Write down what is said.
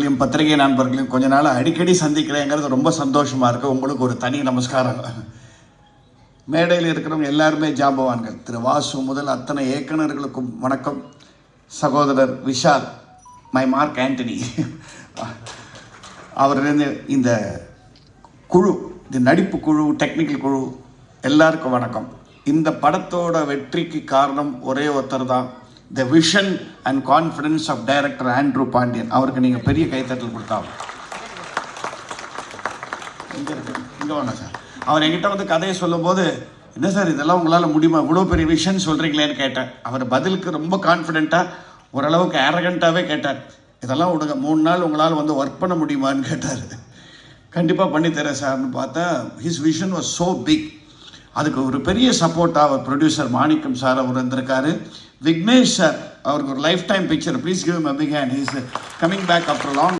நண்பர்களையும் பத்திரிகை நண்பர்களையும் கொஞ்ச நாள் அடிக்கடி சந்திக்கிறேங்கிறது ரொம்ப சந்தோஷமாக இருக்குது. உங்களுக்கு ஒரு தனி நமஸ்காரம். மேடையில் இருக்கிறவங்க எல்லாருமே ஜாம்பவான்கள். திரு வாசு முதல் அத்தனை இயக்குநர்களுக்கும் வணக்கம். சகோதரர் விஷால், மை மார்க் ஆண்டனி, அவரிலிருந்து இந்த குழு, இந்த நடிப்பு குழு, டெக்னிக்கல் குழு எல்லாருக்கும் வணக்கம். இந்த படத்தோட வெற்றிக்கு காரணம் ஒரே ஒருத்தர் தான். The vision and confidence of director Andrew Pandian. அவருக்கு நீங்கள் பெரிய கைத்தட்டல் கொடுத்தாங்க. இங்கே வாங்க சார். அவர் என்கிட்ட வந்து கதையை சொல்லும்போது, என்ன சார் இதெல்லாம் உங்களால் முடியுமா, இவ்வளோ பெரிய விஷன் சொல்கிறீங்களேன்னு கேட்டேன். அவர் பதிலுக்கு ரொம்ப கான்ஃபிடென்ட்டாக, ஓரளவுக்கு ஏரகண்ட்டாகவே கேட்டார். இதெல்லாம் விடுங்க, 3 நாள் உங்களால் வந்து ஒர்க் பண்ண முடியுமான்னு கேட்டார். கண்டிப்பாக பண்ணித்தரேன் சார்னு பார்த்தா, his vision was so big. அதுக்கு ஒரு பெரிய சப்போர்ட்டாக அவர் ப்ரொடியூசர் மாணிக்கம் சார் அவர் இருந்திருக்காரு. விக்னேஷ் சார், அவருக்கு ஒரு life time picture. Please give him a big hand. He is coming back after long